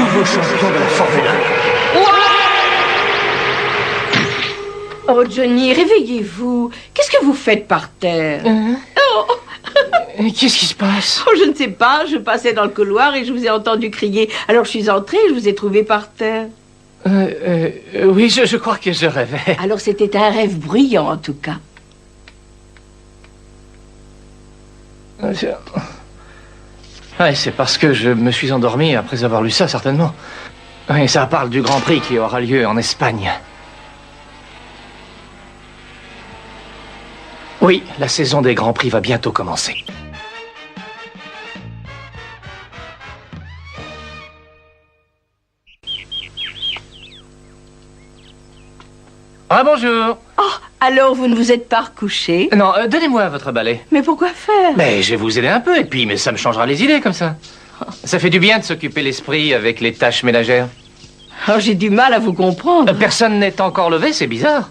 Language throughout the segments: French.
nouveau champion de la Formule 1. Oh, Johnny, réveillez-vous. Qu'est-ce que vous faites par terre? Oh. Qu'est-ce qui se passe? Oh, je ne sais pas. Je passais dans le couloir et je vous ai entendu crier. Alors je suis entrée et je vous ai trouvé par terre. Oui, je crois que je rêvais. Alors c'était un rêve bruyant, en tout cas. Ouais, c'est parce que je me suis endormi après avoir lu ça, certainement. Oui, ça parle du Grand Prix qui aura lieu en Espagne. Oui, la saison des Grands Prix va bientôt commencer. Ah, bonjour. Oh, alors vous ne vous êtes pas recouché? Non, donnez-moi votre balai. Mais pourquoi faire? Mais je vais vous aider un peu, et puis mais ça me changera les idées, comme ça. Ça fait du bien de s'occuper l'esprit avec les tâches ménagères. Oh, j'ai du mal à vous comprendre. Personne n'est encore levé, c'est bizarre.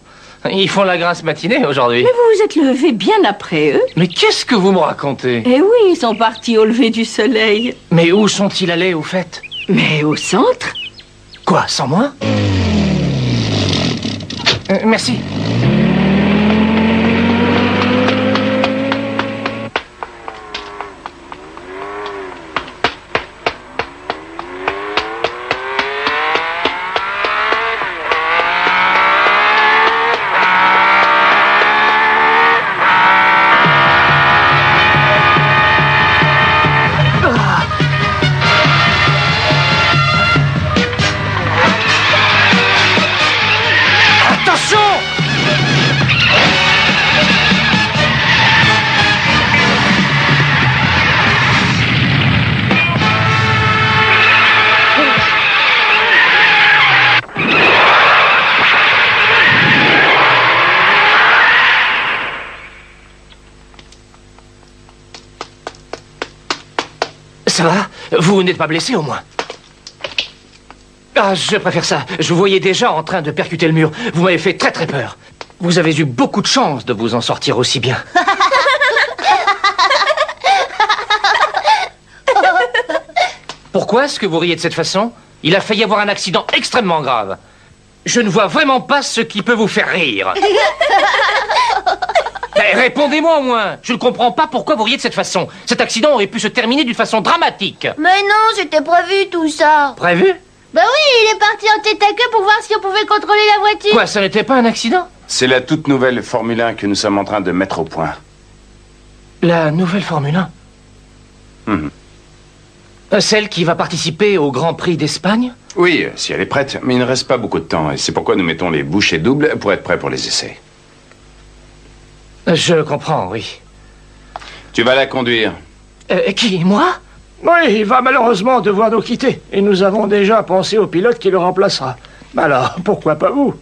Ils font la grasse matinée aujourd'hui. Mais vous vous êtes levé bien après eux. Mais qu'est-ce que vous me racontez? Eh oui, ils sont partis au lever du soleil. Mais où sont-ils allés, au fait? Mais au centre? Quoi, sans moi? Merci. Ça va? Vous n'êtes pas blessé, au moins? Ah, je préfère ça. Je vous voyais déjà en train de percuter le mur. Vous m'avez fait très peur. Vous avez eu beaucoup de chance de vous en sortir aussi bien. Pourquoi est-ce que vous riez de cette façon? Il a failli avoir un accident extrêmement grave. Je ne vois vraiment pas ce qui peut vous faire rire. Répondez-moi au moins. Je ne comprends pas pourquoi vous riez de cette façon. Cet accident aurait pu se terminer d'une façon dramatique. Mais non, c'était prévu tout ça. Prévu? Bah oui, il est parti en tête à queue pour voir si on pouvait contrôler la voiture. Quoi, ça n'était pas un accident? C'est la toute nouvelle Formule 1 que nous sommes en train de mettre au point. La nouvelle Formule 1? Celle qui va participer au Grand Prix d'Espagne? Oui, si elle est prête, mais il ne reste pas beaucoup de temps, et c'est pourquoi nous mettons les bouchées doubles pour être prêts pour les essais. Je comprends, oui. Tu vas la conduire. Qui, moi? Oui, il va malheureusement devoir nous quitter. Et nous avons déjà pensé au pilote qui le remplacera. Alors, pourquoi pas vous?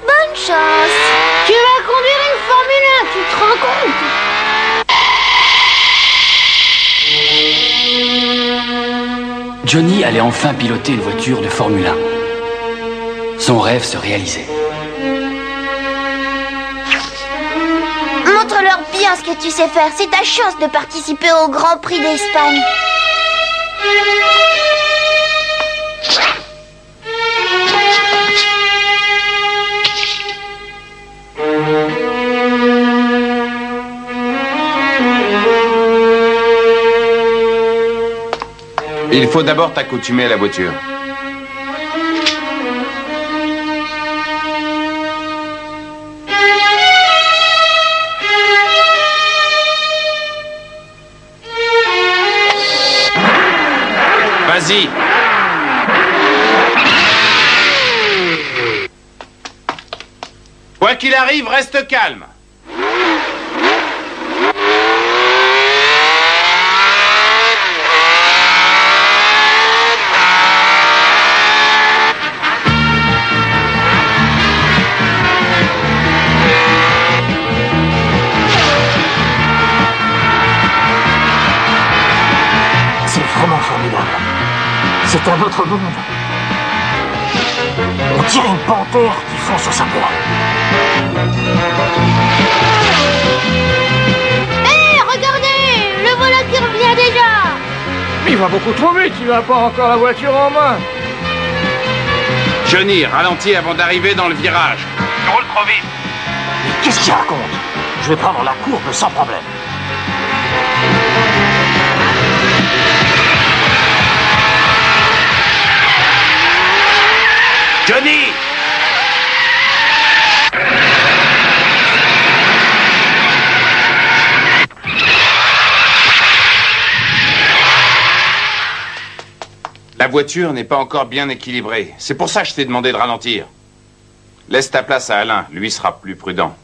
Bonne chance. Tu vas conduire une Formule 1, tu te rends compte? Johnny allait enfin piloter une voiture de Formule 1. Son rêve se réalisait. Montre-leur bien ce que tu sais faire. C'est ta chance de participer au Grand Prix d'Espagne. Il faut d'abord t'accoutumer à la voiture. Vas-y. Quoi qu'il arrive, reste calme. C'est vraiment formidable. C'est un autre monde. On dirait une panthère qui fonce sur sa proie. Hé, regardez! Le voilà qui revient déjà! Il va beaucoup trop vite, il n'a pas encore la voiture en main. Johnny, ralentis avant d'arriver dans le virage. Tu roules trop vite. Mais qu'est-ce qu'il raconte? Je vais prendre la courbe sans problème. Johnny! La voiture n'est pas encore bien équilibrée. C'est pour ça que je t'ai demandé de ralentir. Laisse ta place à Alain, lui sera plus prudent.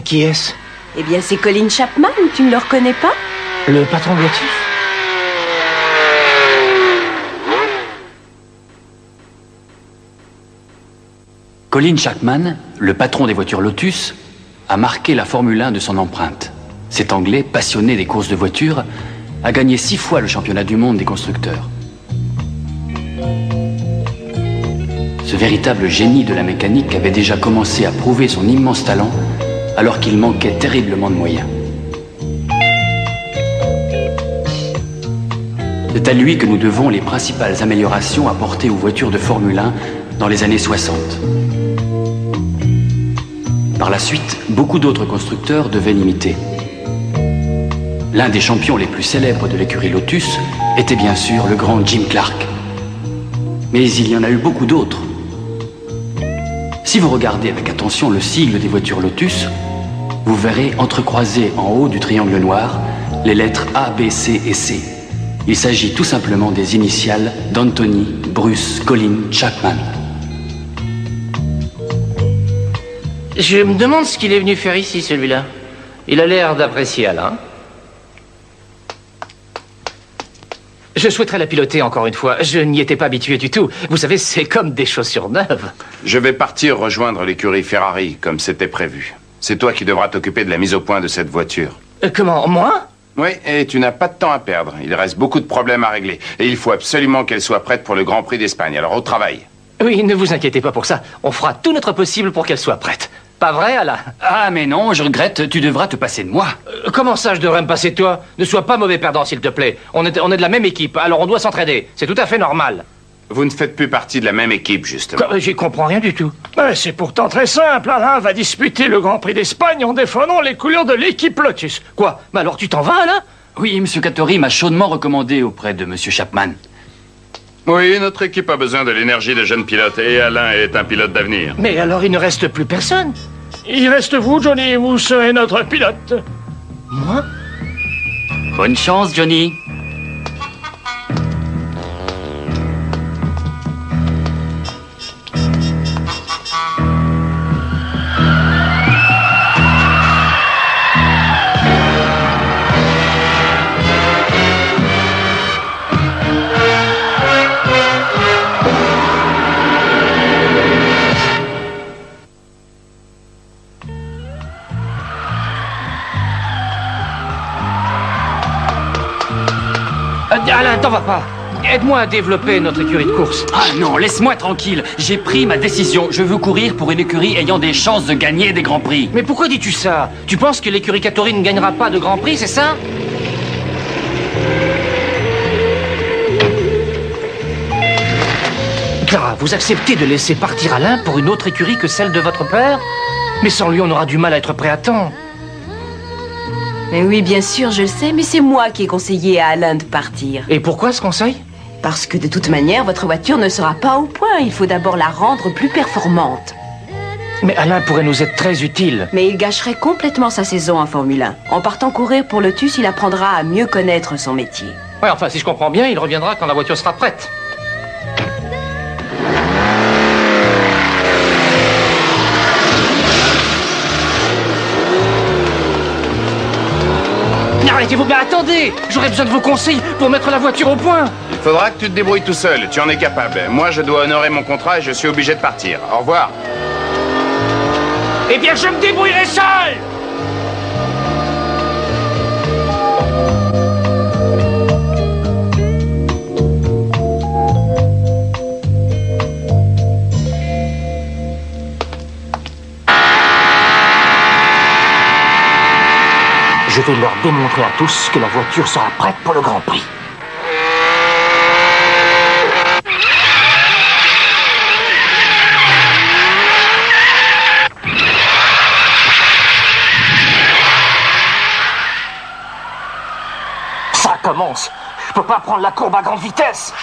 Qui est-ce? Eh bien, c'est Colin Chapman, tu ne le reconnais pas? Le patron de Lotus? Colin Chapman, le patron des voitures Lotus, a marqué la Formule 1 de son empreinte. Cet Anglais, passionné des courses de voitures, a gagné 6 fois le championnat du monde des constructeurs. Ce véritable génie de la mécanique avait déjà commencé à prouver son immense talent alors qu'il manquait terriblement de moyens. C'est à lui que nous devons les principales améliorations apportées aux voitures de Formule 1 dans les années 60. Par la suite, beaucoup d'autres constructeurs devaient l'imiter. L'un des champions les plus célèbres de l'écurie Lotus était bien sûr le grand Jim Clark. Mais il y en a eu beaucoup d'autres. Si vous regardez avec attention le sigle des voitures Lotus, vous verrez entrecroiser en haut du triangle noir les lettres A, B, C et C. Il s'agit tout simplement des initiales d'Anthony Bruce Colin Chapman. Je me demande ce qu'il est venu faire ici, celui-là. Il a l'air d'apprécier Alain. Je souhaiterais la piloter encore une fois. Je n'y étais pas habitué du tout. Vous savez, c'est comme des chaussures neuves. Je vais partir rejoindre l'écurie Ferrari, comme c'était prévu. C'est toi qui devras t'occuper de la mise au point de cette voiture. Comment, moi? Oui, et tu n'as pas de temps à perdre. Il reste beaucoup de problèmes à régler. Et il faut absolument qu'elle soit prête pour le Grand Prix d'Espagne. Alors au travail. Oui, ne vous inquiétez pas pour ça. On fera tout notre possible pour qu'elle soit prête. Pas vrai, Alain? Ah mais non, je regrette, tu devras te passer de moi. Comment ça, je devrais me passer de toi? Ne sois pas mauvais perdant, s'il te plaît. On est de la même équipe, alors on doit s'entraider. C'est tout à fait normal. Vous ne faites plus partie de la même équipe, justement. J'y comprends rien du tout. Mais c'est pourtant très simple. Alain va disputer le Grand Prix d'Espagne en défendant les couleurs de l'équipe Lotus. Quoi? Mais alors tu t'en vas, Alain? Oui, M. Cattori m'a chaudement recommandé auprès de M. Chapman. Oui, notre équipe a besoin de l'énergie de jeunes pilotes et Alain est un pilote d'avenir. Mais alors il ne reste plus personne. Il reste vous, Johnny, vous serez notre pilote. Moi? Bonne chance, Johnny. Alain, t'en vas pas. Aide-moi à développer notre écurie de course. Ah non, laisse-moi tranquille. J'ai pris ma décision. Je veux courir pour une écurie ayant des chances de gagner des grands prix. Mais pourquoi dis-tu ça? Tu penses que l'écurie Cattori ne gagnera pas de Grand Prix, c'est ça? Clara, vous acceptez de laisser partir Alain pour une autre écurie que celle de votre père? Mais sans lui, on aura du mal à être prêt à temps. Mais oui, bien sûr, je le sais, mais c'est moi qui ai conseillé à Alain de partir. Et pourquoi ce conseil? Parce que de toute manière, votre voiture ne sera pas au point. Il faut d'abord la rendre plus performante. Mais Alain pourrait nous être très utile. Mais il gâcherait complètement sa saison en Formule 1. En partant courir pour Lotus, il apprendra à mieux connaître son métier. Ouais, enfin, si je comprends bien, il reviendra quand la voiture sera prête. arrêtez-vous, mais attendez! J'aurais besoin de vos conseils pour mettre la voiture au point. Il faudra que tu te débrouilles tout seul, tu en es capable. Moi, je dois honorer mon contrat et je suis obligé de partir. Au revoir. Eh bien, je me débrouillerai seul! Je vais leur démontrer à tous que la voiture sera prête pour le Grand Prix. Ça commence. Je peux pas prendre la courbe à grande vitesse.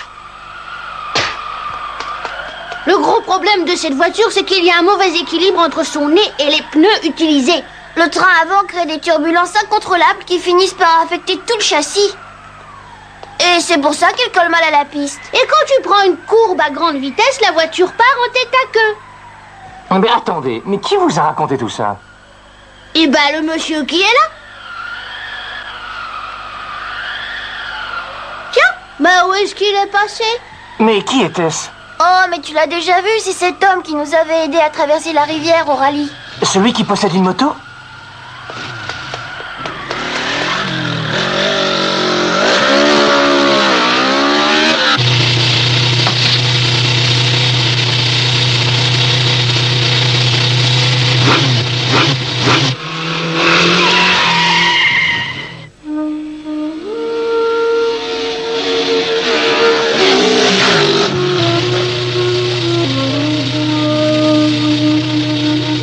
Le gros problème de cette voiture, c'est qu'il y a un mauvais équilibre entre son nez et les pneus utilisés. Le train avant crée des turbulences incontrôlables qui finissent par affecter tout le châssis. Et c'est pour ça qu'il colle mal à la piste. Et quand tu prends une courbe à grande vitesse, la voiture part en tête à queue. Mais attendez, mais qui vous a raconté tout ça? Et bah le monsieur qui est là. Tiens, bah où est-ce qu'il est passé? Mais qui était-ce? Oh, mais tu l'as déjà vu, c'est cet homme qui nous avait aidé à traverser la rivière au rallye. Celui qui possède une moto?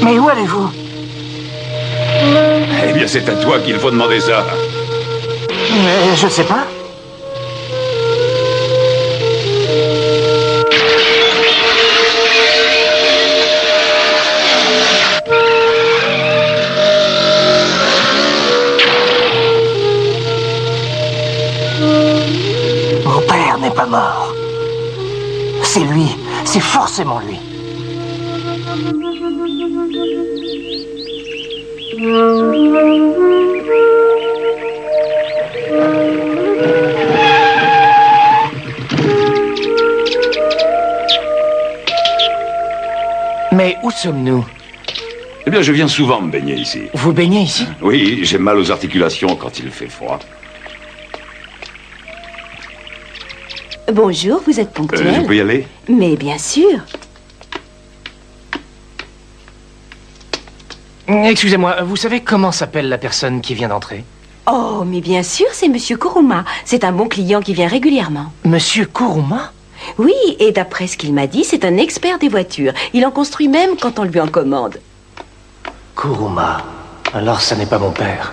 Mais où allez-vous? Eh bien, c'est à toi qu'il faut demander ça. Je sais pas. Mon père n'est pas mort. C'est lui. C'est forcément lui. Mais où sommes-nous? Eh bien, je viens souvent me baigner ici. Vous baignez ici? Oui, j'ai mal aux articulations quand il fait froid. Bonjour, vous êtes Je ponctuel? peux y aller? Mais bien sûr. Excusez-moi, vous savez comment s'appelle la personne qui vient d'entrer? Oh, mais bien sûr, c'est Monsieur Kuruma. C'est un bon client qui vient régulièrement. Monsieur Kuruma? Oui, et d'après ce qu'il m'a dit, c'est un expert des voitures. Il en construit même quand on lui en commande. Kuruma. Alors ça n'est pas mon père.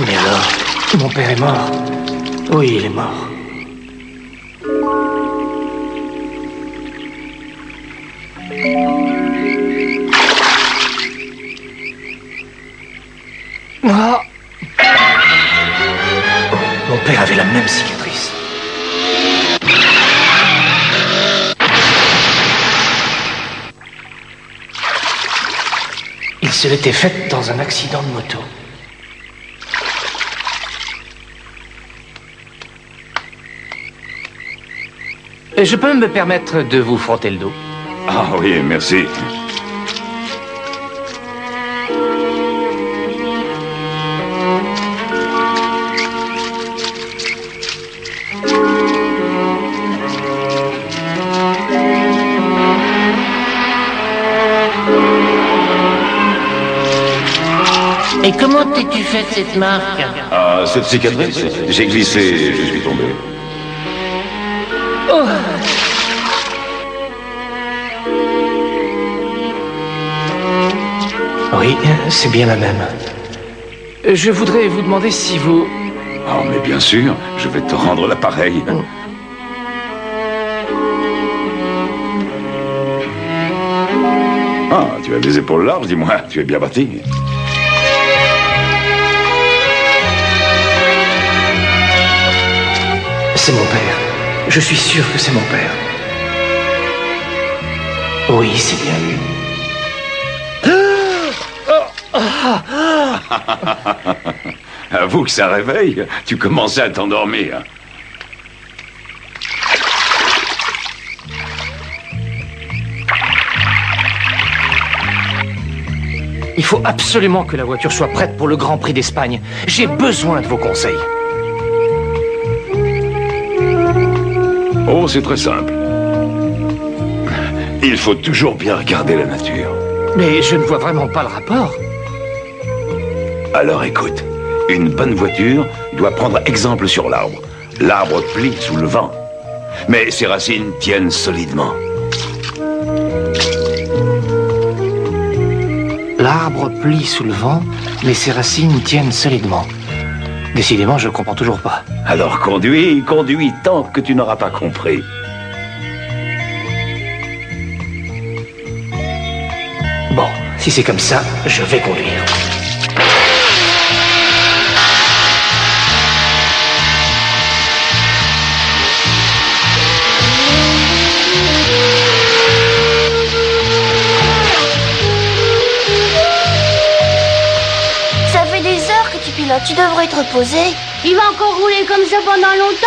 Mais alors, mon père est mort. Oui, il est mort. Ah. Mon père avait la même cicatrice. Il se l'était faite dans un accident de moto. Je peux me permettre de vous frotter le dos? Ah oui, merci. Et comment t'es-tu fait cette marque? Ah, cette cicatrice, j'ai glissé et je suis tombé. Oh. Oui, c'est bien la même. Je voudrais vous demander si vous... Oh, mais bien sûr, je vais te rendre l'appareil. Ah, tu as des épaules larges, dis-moi. Tu es bien bâti. C'est mon père. Je suis sûr que c'est mon père. Oui, c'est bien lui. Avoue que ça réveille. Tu commençais à t'endormir. Il faut absolument que la voiture soit prête pour le Grand Prix d'Espagne. J'ai besoin de vos conseils. Oh, c'est très simple. Il faut toujours bien regarder la nature. Mais je ne vois vraiment pas le rapport. Alors écoute, une bonne voiture doit prendre exemple sur l'arbre. L'arbre plie sous le vent, mais ses racines tiennent solidement. L'arbre plie sous le vent, mais ses racines tiennent solidement. Décidément, je comprends toujours pas. Alors conduis tant que tu n'auras pas compris. Bon, si c'est comme ça, je vais conduire. Ça fait des heures que tu pilotes, tu devrais te reposer. Il va encore rouler comme ça pendant longtemps?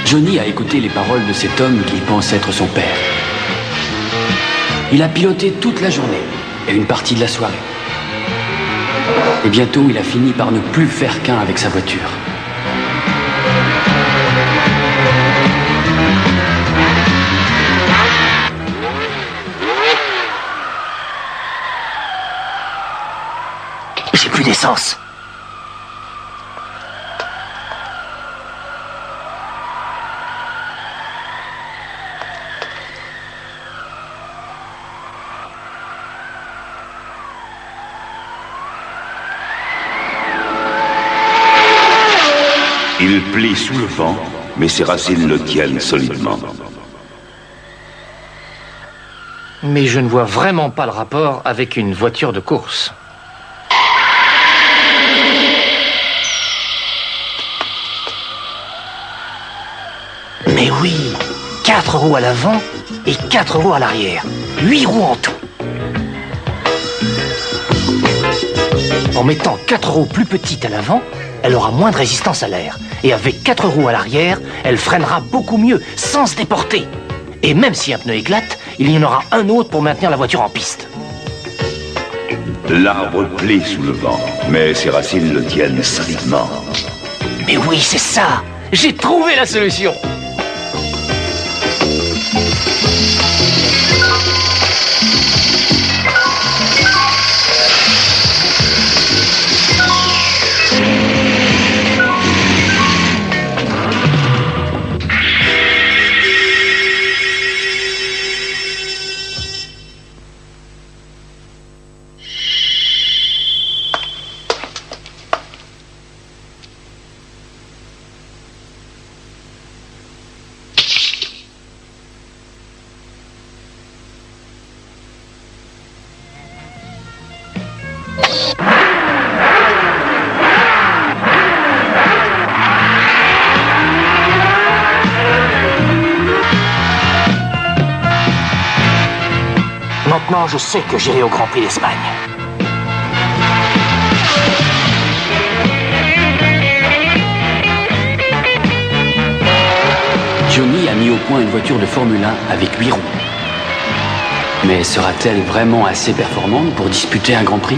Johnny a écouté les paroles de cet homme qu'il pense être son père. Il a piloté toute la journée et une partie de la soirée. Et bientôt, il a fini par ne plus faire qu'un avec sa voiture. J'ai plus d'essence. Il plie sous le vent, mais ses racines le tiennent solidement. Mais je ne vois vraiment pas le rapport avec une voiture de course. Mais oui, 4 roues à l'avant et 4 roues à l'arrière. 8 roues en tout. En mettant 4 roues plus petites à l'avant, elle aura moins de résistance à l'air. Et avec 4 roues à l'arrière, elle freinera beaucoup mieux, sans se déporter. Et même si un pneu éclate, il y en aura un autre pour maintenir la voiture en piste. L'arbre plie sous le vent, mais ses racines le tiennent solidement. Mais oui, c'est ça! J'ai trouvé la solution! Maintenant, je sais que j'irai au Grand Prix d'Espagne. Johnny a mis au point une voiture de Formule 1 avec 8 roues. Mais sera-t-elle vraiment assez performante pour disputer un Grand Prix ?